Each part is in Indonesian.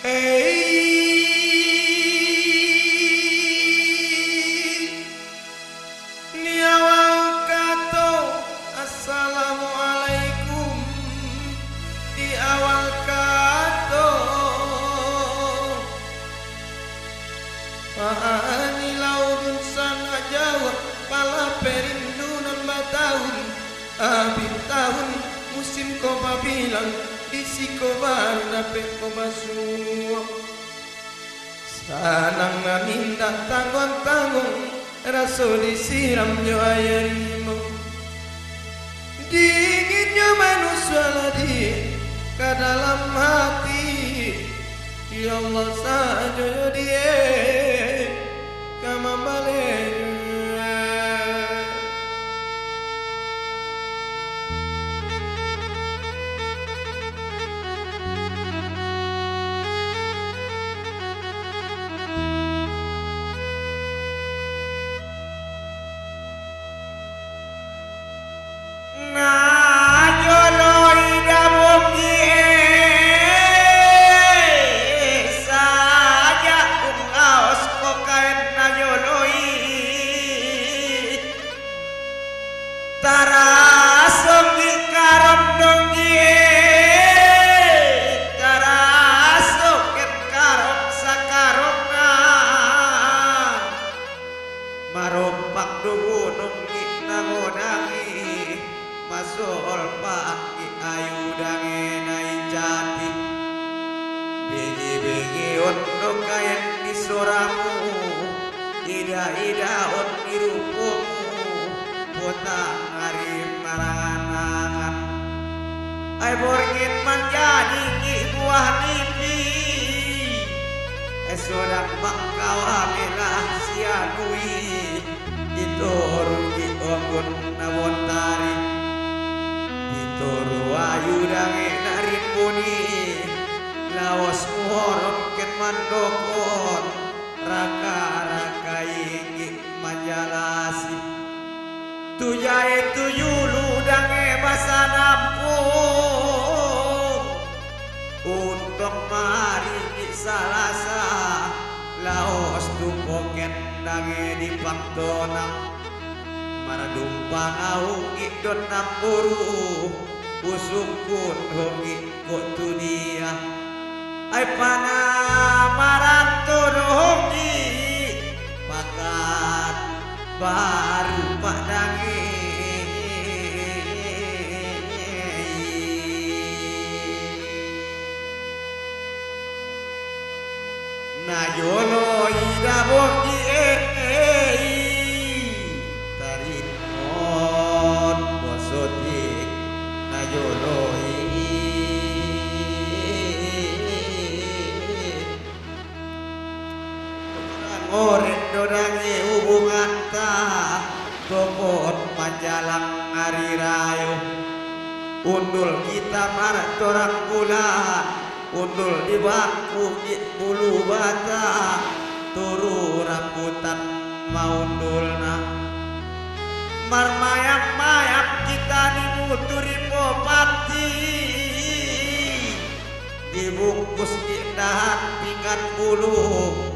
Ni awal kato assalamualaikum di awal kato Mahani laudun sana Jawa pala perindunan batahun abin tahun musim koba bilang isi koba nape koba suwa sanang naminda tanggung-tanggung raso disiram nyo ayarimo dinginnya manusia lagi ke dalam hati ya Allah saja dia kamambale masol paki ayu dange nai jati begi-begi ondo kayan di soramu ida-ida on irupumu potang hari marangan ay borgin manjadi ki buah nipi esodang bangkawamelah sianui ditorung di ombon nawontari turu ayu dange narin buni lawas muhorok ken mandokon raka-raka ingi manjalasi tujae tuyulu dange basa nampung untuk mari salasa laos tupoken dange di pangtonang maradumpang ahungi don namburu usungkun hongi kok dunia ay panamaranton hongi pakat baru padangi na yolo ida bongi Orendo dange hubungan ta topot majalang hari rayo undul kita marat orang bulan undul di bangku di bulu bata turu rambutan maundulna marmayang-mayang kita dimuturi popati dibungkus indahan pinggan bulu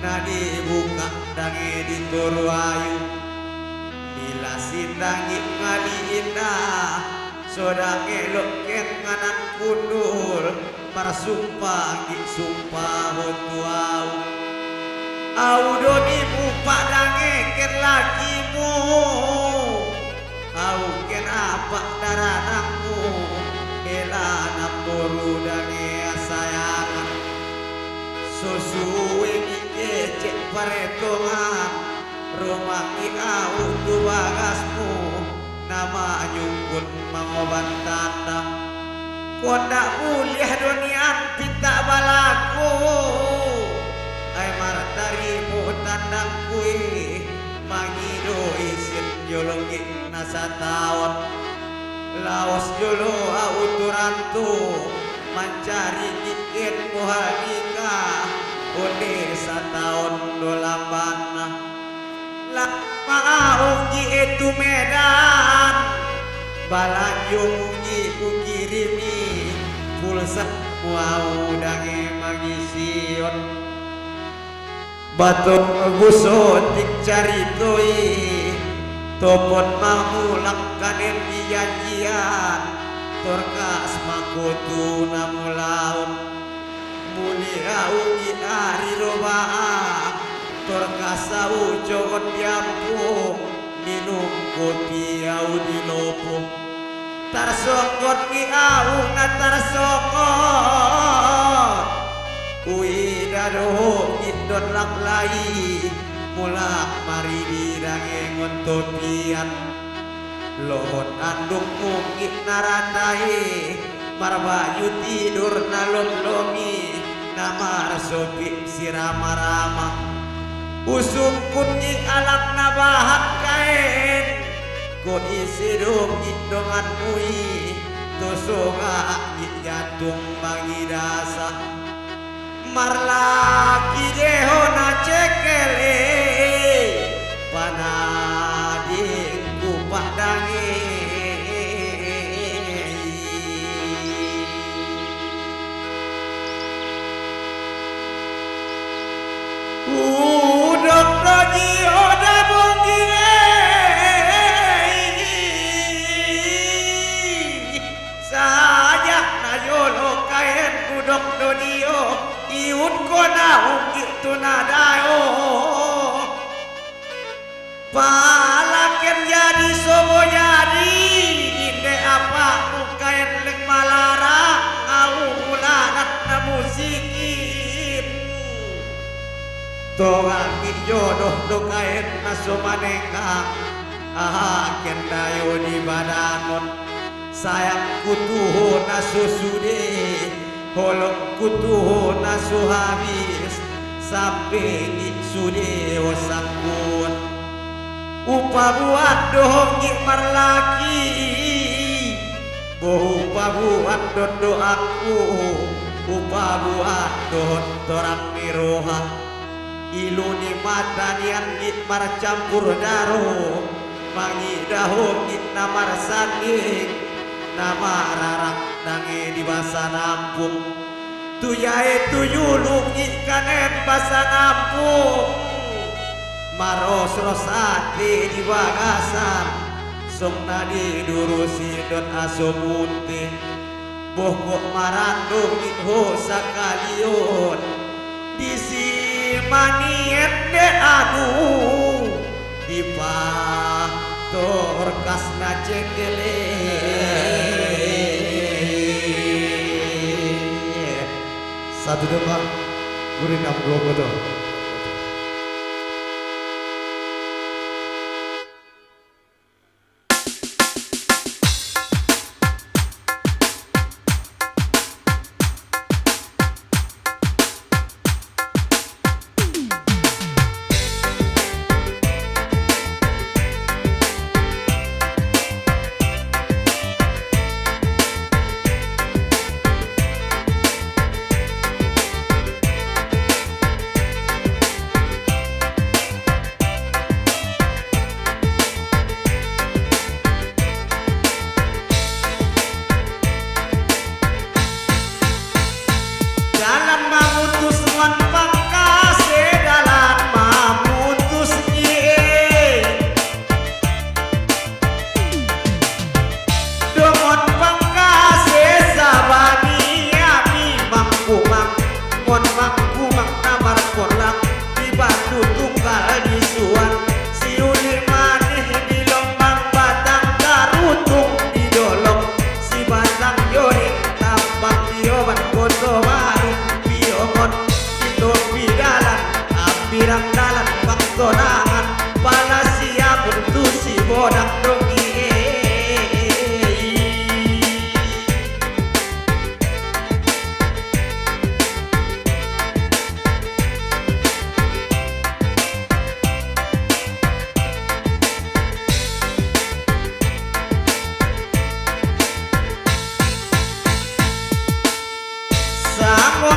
nadi buka dange dituru ayu bila sindangi ngali indah sodange loken nganan kundul marsumpah gi sumpah hotu au doni buka dange ken lakimu au ken apa daranakmu ela namboru dange asayangan susuwe cek paretongan rumah au dua gasmu nama nyungkut mangoban tanda kondak mulia donian pita balaku ay marat darimu tandang kui mangido isin jolongi nasa taon laos jolo au turantu mencari ikin muhalika Ode setahun dolamban lama uji itu Medan balanjung uji ku kirimi pulsa mau dange magision batok busotik caritoi topon mamulak kanen dijanjian torkas makutu namulaun mulia ugi ari robaa torkas saujogon diampung minum kopi au di lopo tarsokot ki au na tarsokot ui dado indon laklai mulak mari dirangengon topian lohon andung mungkin naratai marbayu tidur nalom-lomi namar sopi sirama-rama usung kunyi alak nabahat kain ko isi dong indongan mui tosonga jatung bagi dasa marlaki deho na cekele panadingku padange udok roji oda bongi saja na yolo kaen udok dodio iut kona ukit tunadayo palaken jadi sobo jadi inde apa ukain lek malara au ulanat na musikin tongangin jodoh dokain na somanengkang ahaken dayo di badanon sayang kutuho na susude holong kutuho na suhabis sampai sude osakun upa buat dohongi marlaki upa buat dodo aku upa buat dohon torang miroha iluni mata nian git marcampur daro mangi dahongi namar sanding nama rarak dange di basa nampung tuyae tuyulung ikanen basa nampung maros rosati di bagasan song nadi durusi don asomunte bohkok marandung itho sakalion disi maniet de anu di torkas na cekele satu depan gurinam dua botol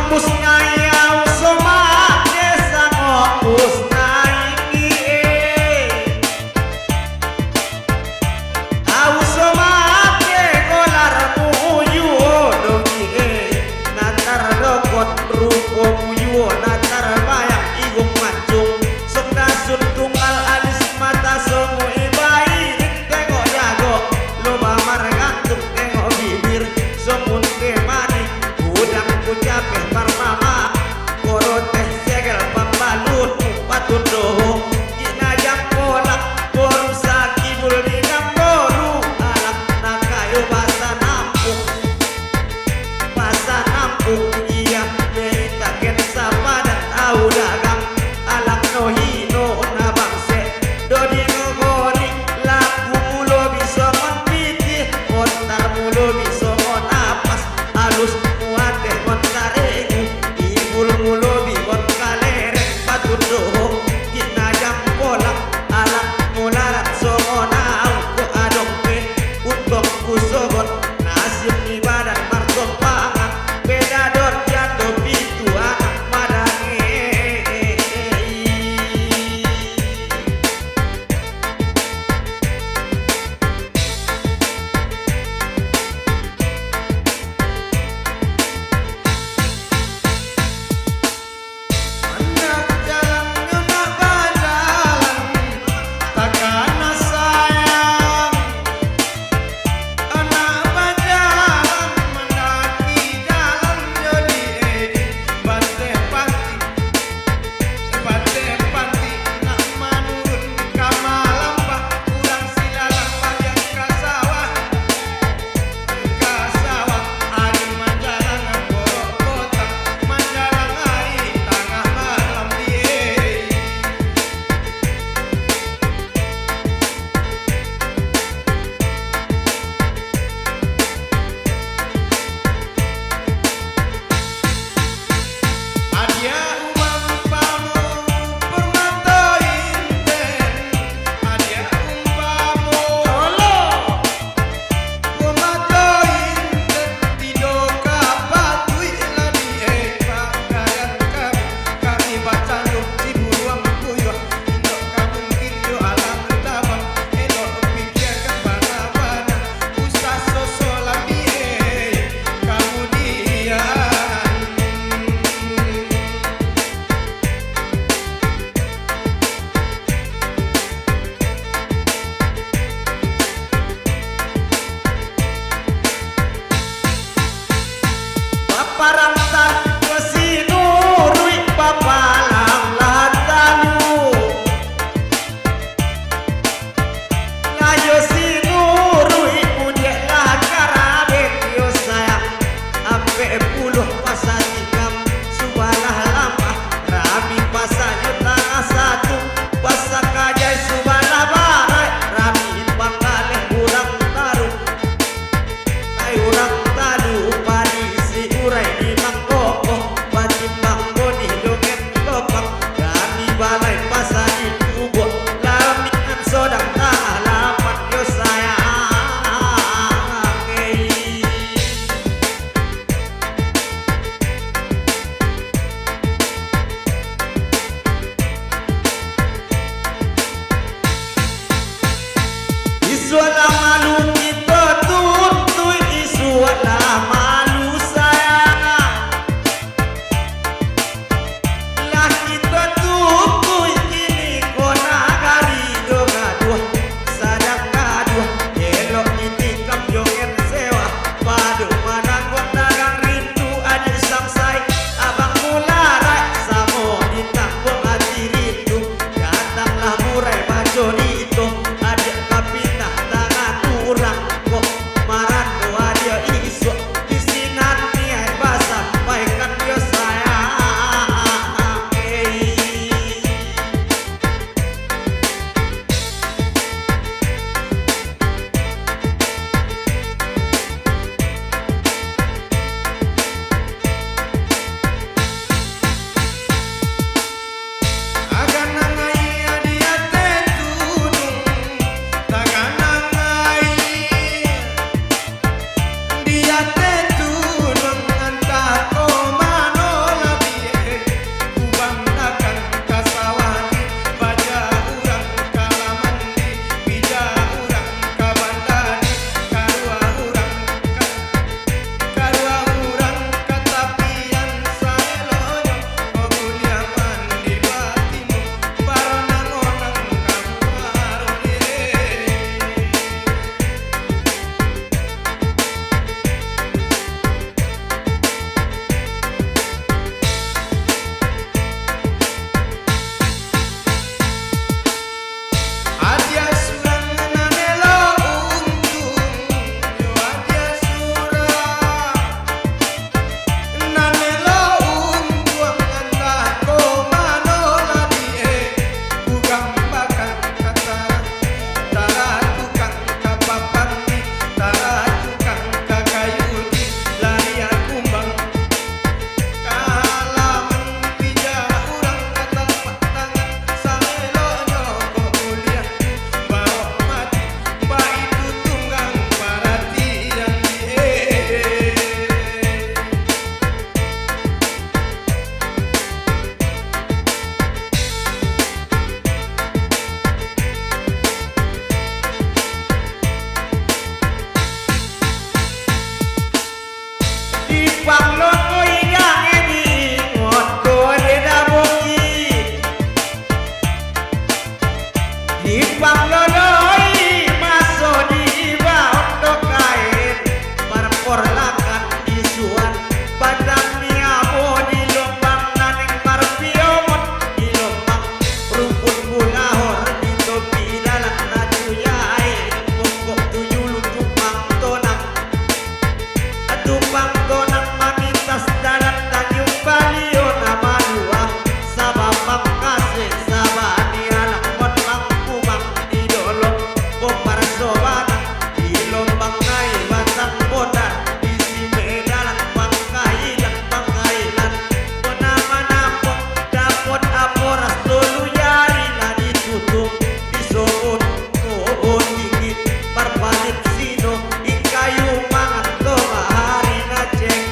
Musnayau somak desa ngokus naiki paparantan kesinurui papalang latalu layo sinurui mudia lakarabet yo sayang ampe puluh pasatikam subalah lama rami pasayo tangah satu pasakajai subalah barai rami panggaleh urang taruh ay urang talu parisi urai di mangkoko batin banggoni dongen lopang rami balai pasani kubo lami kan sodang halaman yo sayang Isuala malu kita tuntui isuala malu sayang lah kita tuntui kini kona gari do gaduh sadang gaduh elok itikam jongen sewa padu mananggon dagang rindu adik samsai abang mularai samo ditanggung hati rindu datanglah murai bacori itu adik kapitah tangan kurang kok maran doa dia isu disinan niai basampaikan yo sayang agan nangai adia tetudung tagan nangai dia tetudung entah komano labie kubandakan kasawani baja urang kalamandi bija urang kabandani karua urang katapian saelonyo kobuliaman di batimu baronang-onang kamuarone adia surang nanelo untung yo adia surang nanelo untung entah komano labie bugang bakal kata tara tukang kapapandi tara tukang kakayudi laria kumbang kalaman bija urang kata tangan saelonyo kobulian bawa mati baitu tunggang paratian di pangloko yang ini ngoto deda boki di pangloloi maso di baondo kain parporlakan isuan badang niamo di lombang naning marpiomon di lombang rumput bulahor di topi dalam najuyai pokok tuyulu tupang tonang tumpang tonang mamitas dalam tanjung balio nama dua sababang kasih sabani anak mon mangkumang di dolong bopar sobanang di lombang ngai batang bodan di sime dalam pangkailan bonama-napon dapot aporas dulu yari lah ditutup disoon koon tinggi parpalit sino ikayu mangan to hari na ceng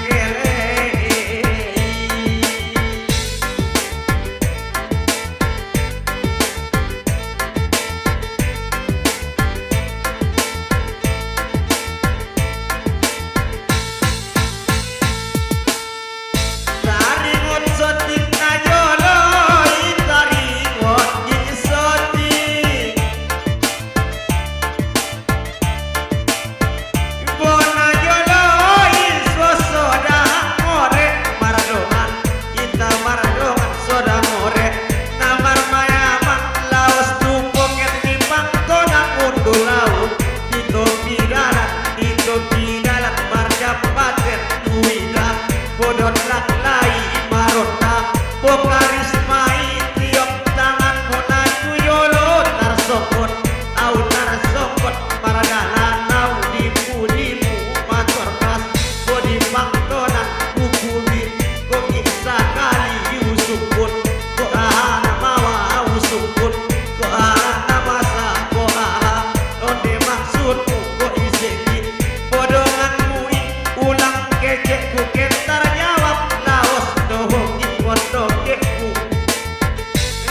kecekku kentar jawab laos dohong di mondokeku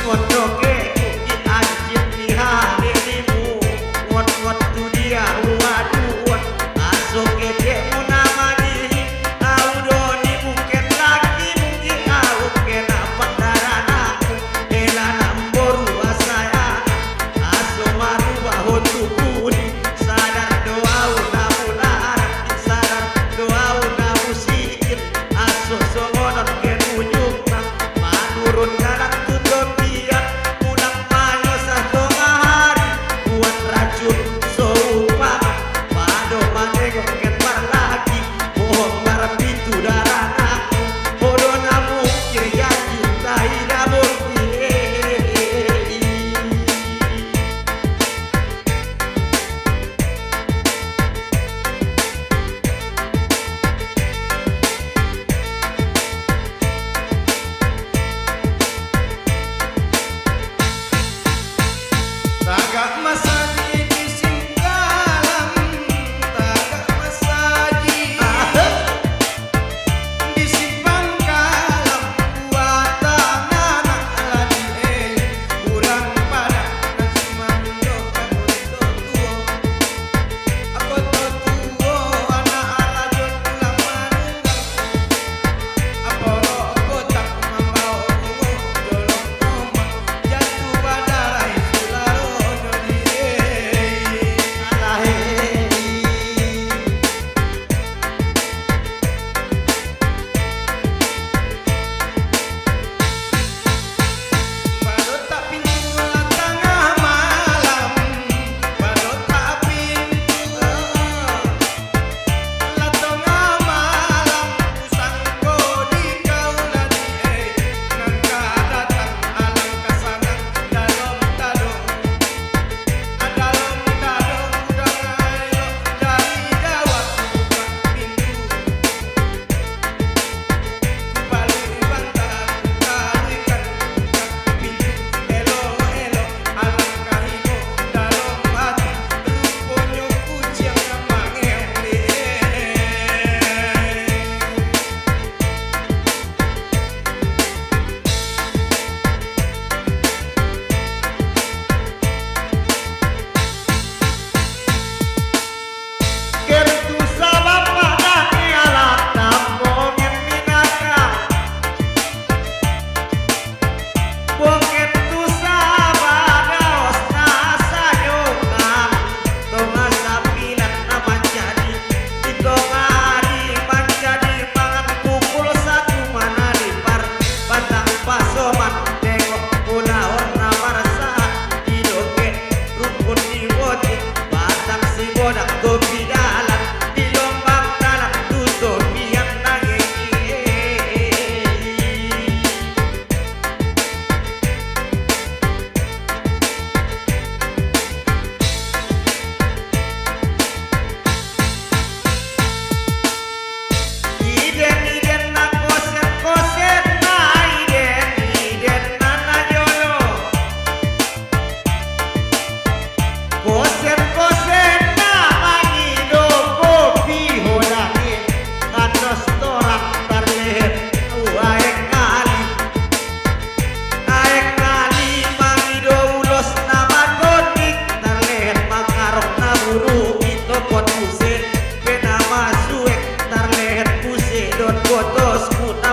mondokeku di anjit di hari limu ngot-ngot tu dia waduh aso kecekmu nama diri au doni bukan lagi mungkin au kena pandaranaku elana mboru asaya aso maru bahotuku sadar doau namular sadar doau namu sikit aso songonon kenujukna manurun dalam tutopian pulang mayo satu hari buat racun seumpama pado manegok kenpar lagi bohong barang pintu darah aku bodoh namu kira cinta tidak mungkin. Tagak masaji di singgalam, tagak masaji disimpan kalam buatan anak ladi kurang pada nasi mando untuk tuo aku tuo anak rajut pulang manunggal aporo kotak mambau dolong koma jatuh badarai sularo Badut tak pintu lah tengah malam Badut tak pintu lah tengah malam Usangko di kau lagi Nangka datang alam kasanang dalam dadong Dalam dadong udah ngayo dari jawab buka pintu Balik bantahan kalikan buka pintu Elo elo alangkah ino dalam hati Rupanya kucing mangele Kertu sabab padane alat tampongin minaka Boket tu sabadaos nasa nyokang Tonga sapilat na manjadi Itonga di manjadi Mangan pukul satu mana lipar Batang pasoman tengok pulaon na marasa Didoke rukun di wojik Batang si bodak topi dalam Di lombang dalam tutup biar nangis Iden na koset na iden na najolo Koset na mangido kopi hodangin Anos torak tarlehet aek kali mangido ulos na magonik Tarlehet mangarok na buru ito pot puse Kena masuek tarlehet puse dot kotos muna